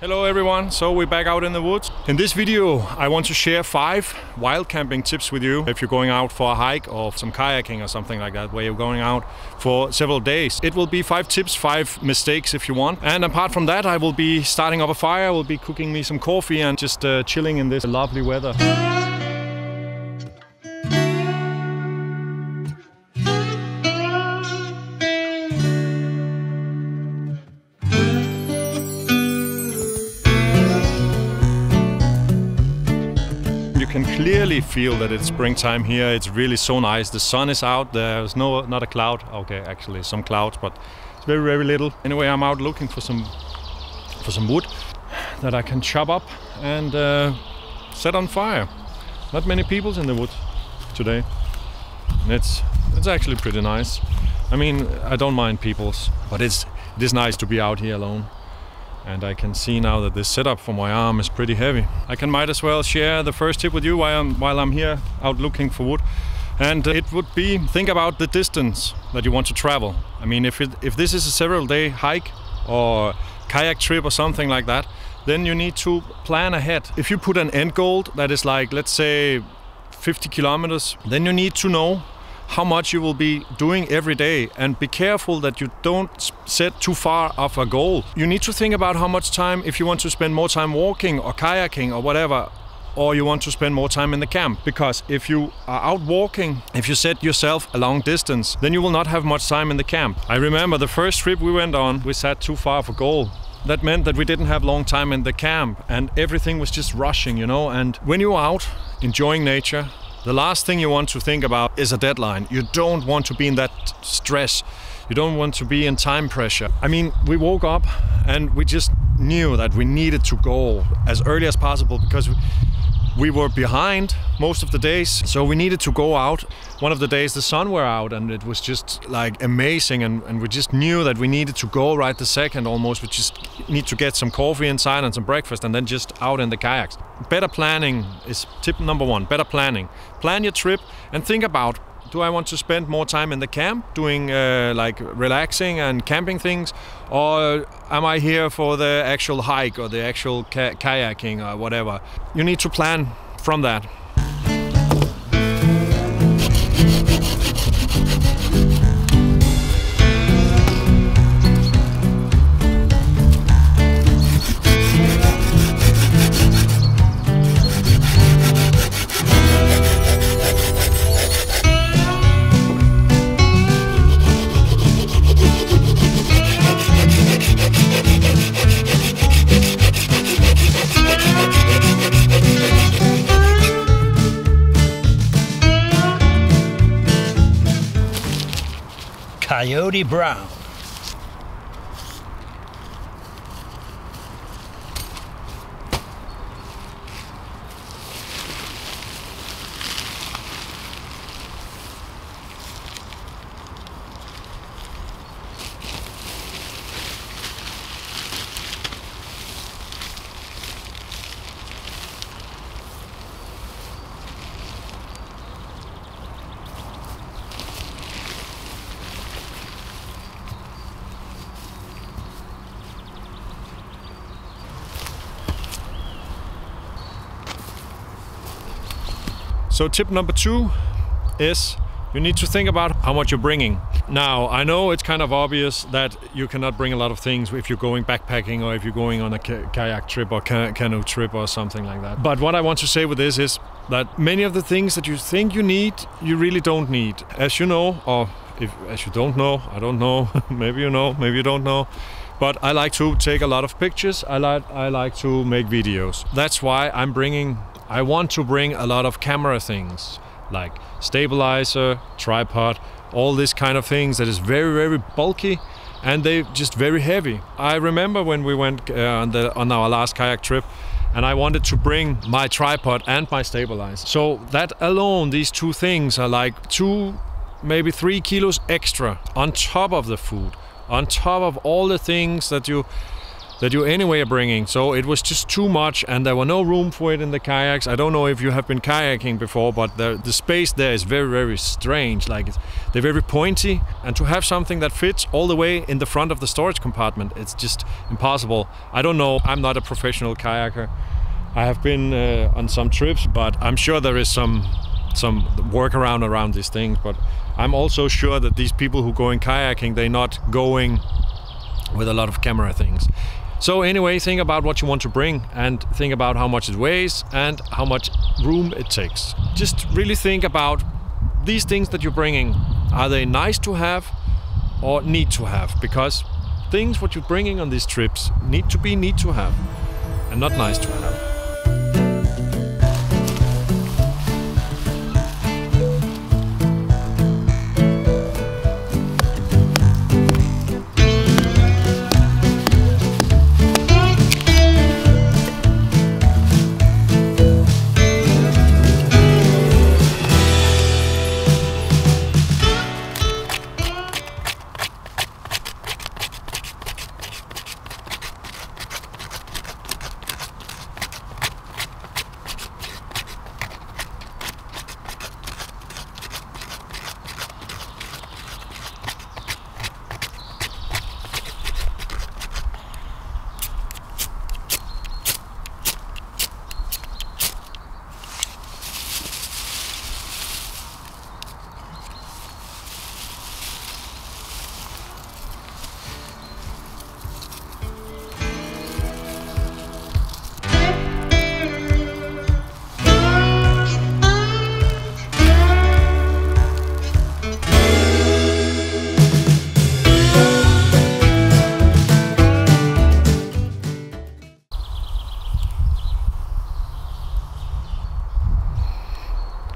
Hello everyone, so we're back out in the woods. In this video I want to share 5 wild camping tips with you if you're going out for a hike or some kayaking or something like that, where you're going out for several days. It will be 5 tips, 5 mistakes if you want. And apart from that, I will be starting up a fire, I will be cooking me some coffee and just chilling in this lovely weather. You can clearly feel that it's springtime here. It's really so nice. The sun is out. There's not a cloud. Okay, actually some clouds, but it's very, very little. Anyway, I'm out looking for some wood that I can chop up and set on fire. Not many people in the woods today. And it's actually pretty nice. I mean, I don't mind people's, but it is nice to be out here alone. And I can see now that this setup for my arm is pretty heavy. I might as well share the first tip with you while I'm here out looking for wood. And it would be, think about the distance that you want to travel. I mean, if this is a several day hike or kayak trip or something like that, then you need to plan ahead. If you put an end goal that is like, let's say 50 kilometers, then you need to know how much you will be doing every day, and be careful that you don't set too far of a goal. You need to think about how much time, if you want to spend more time walking or kayaking or whatever, or you want to spend more time in the camp. Because if you are out walking, if you set yourself a long distance, then you will not have much time in the camp. I remember the first trip we went on, we set too far of a goal. That meant that we didn't have long time in the camp and everything was just rushing, you know. And when you're out enjoying nature, the last thing you want to think about is a deadline. You don't want to be in that stress. You don't want to be in time pressure. I mean, we woke up and we just knew that we needed to go as early as possible because we were behind most of the days. So we needed to go out. One of the days the sun were out and it was just like amazing, and we just knew that we needed to go right the second almost. We just need to get some coffee inside and some breakfast and then just out in the kayaks. Better planning is tip number 1, better planning. Plan your trip and think about, do I want to spend more time in the camp doing like relaxing and camping things, or am I here for the actual hike or the actual kayaking or whatever? You need to plan from that. Coyote Brown. So tip number 2 is you need to think about how much you're bringing. Now, I know it's kind of obvious that you cannot bring a lot of things if you're going backpacking or if you're going on a kayak trip or canoe trip or something like that. But what I want to say with this is that many of the things that you think you need, you really don't need. As you know, or as you don't know, I don't know, maybe you know, maybe you don't know. But I like to take a lot of pictures, I like to make videos. That's why I want to bring a lot of camera things, like stabilizer, tripod, all this kind of things that is very, very bulky and they just very heavy. I remember when we went on our last kayak trip, and I wanted to bring my tripod and my stabilizer. So that alone, these 2 things are like 2, maybe 3 kilos extra on top of the food, on top of all the things that you that you anyway are bringing. So it was just too much, and there were no room for it in the kayaks. I don't know if you have been kayaking before, but the space there is very, very strange. Like they're very pointy, and to have something that fits all the way in the front of the storage compartment, it's just impossible. I don't know, I'm not a professional kayaker. I have been on some trips, but I'm sure there is some workaround around these things. But I'm also sure that these people who go in kayaking, they're not going with a lot of camera things. So anyway, think about what you want to bring, and think about how much it weighs and how much room it takes. Just really think about these things that you're bringing. Are they nice to have or need to have? Because things what you're bringing on these trips need to have and not nice to have.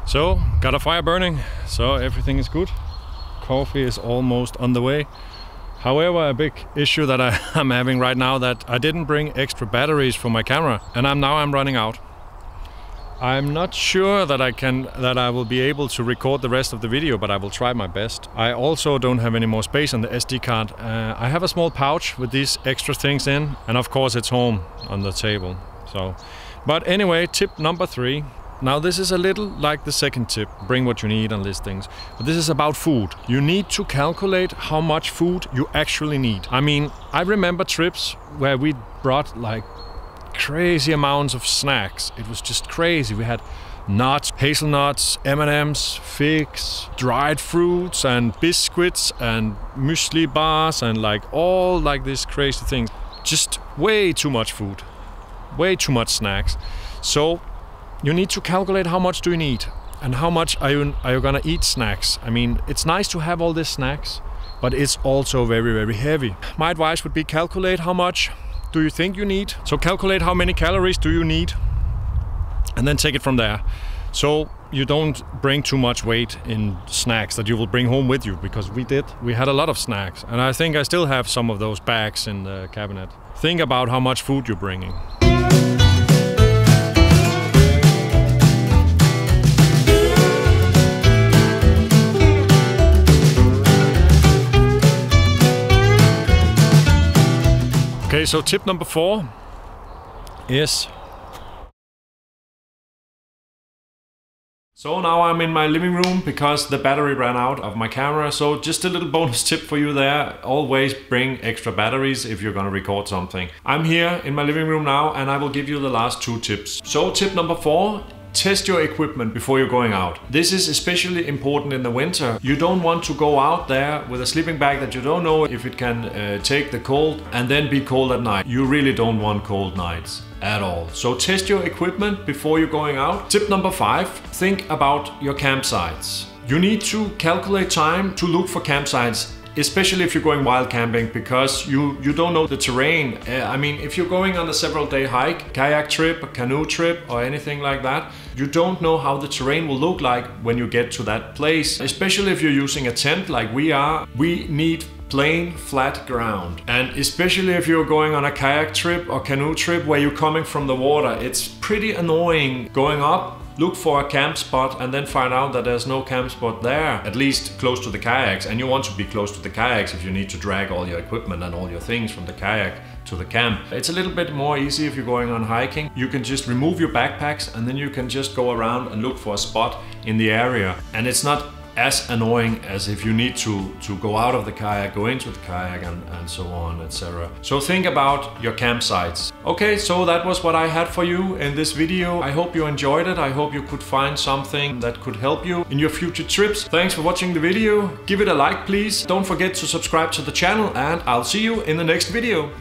So, got a fire burning, so everything is good. Coffee is almost on the way. However, a big issue that I'm having right now, that I didn't bring extra batteries for my camera, and I'm running out. I'm not sure that I will be able to record the rest of the video, but I will try my best. I also don't have any more space on the SD card. I have a small pouch with these extra things in, and of course it's home on the table. So, but anyway, tip number 3. Now this is a little like the second tip, bring what you need on these things. But this is about food. You need to calculate how much food you actually need. I mean, I remember trips where we brought like crazy amounts of snacks. It was just crazy. We had nuts, hazelnuts, M&Ms, figs, dried fruits and biscuits and muesli bars and like all like these crazy things. Just way too much food, way too much snacks. So you need to calculate how much do you need and how much are you gonna eat snacks. I mean, it's nice to have all these snacks, but it's also very, very heavy. My advice would be calculate how much do you think you need. So calculate how many calories do you need and then take it from there. So you don't bring too much weight in snacks that you will bring home with you, because we had a lot of snacks, and I think I still have some of those bags in the cabinet. Think about how much food you're bringing. Okay, so tip number 4 is... So now I'm in my living room because the battery ran out of my camera. So just a little bonus tip for you there. Always bring extra batteries if you're gonna record something. I'm here in my living room now, and I will give you the last 2 tips. So tip number 4. Test your equipment before you're going out. This is especially important in the winter. You don't want to go out there with a sleeping bag that you don't know if it can take the cold and then be cold at night. You really don't want cold nights at all. So test your equipment before you're going out. Tip number 5, think about your campsites. You need to calculate time to look for campsites, especially if you're going wild camping, because you don't know the terrain. I mean, if you're going on a several-day hike, kayak trip, a canoe trip, or anything like that, you don't know how the terrain will look like when you get to that place. Especially if you're using a tent like we are, we need plain, flat ground. And especially if you're going on a kayak trip or canoe trip where you're coming from the water, it's pretty annoying going up look for a camp spot and then find out that there's no camp spot there, at least close to the kayaks. And you want to be close to the kayaks if you need to drag all your equipment and all your things from the kayak to the camp. It's a little bit more easy if you're going on hiking. You can just remove your backpacks and then you can just go around and look for a spot in the area. And it's not as annoying as if you need to go out of the kayak, go into the kayak and so on, etc. So think about your campsites. Okay, so that was what I had for you in this video. I hope you enjoyed it. I hope you could find something that could help you in your future trips. Thanks for watching the video. Give it a like, please. Don't forget to subscribe to the channel, and I'll see you in the next video.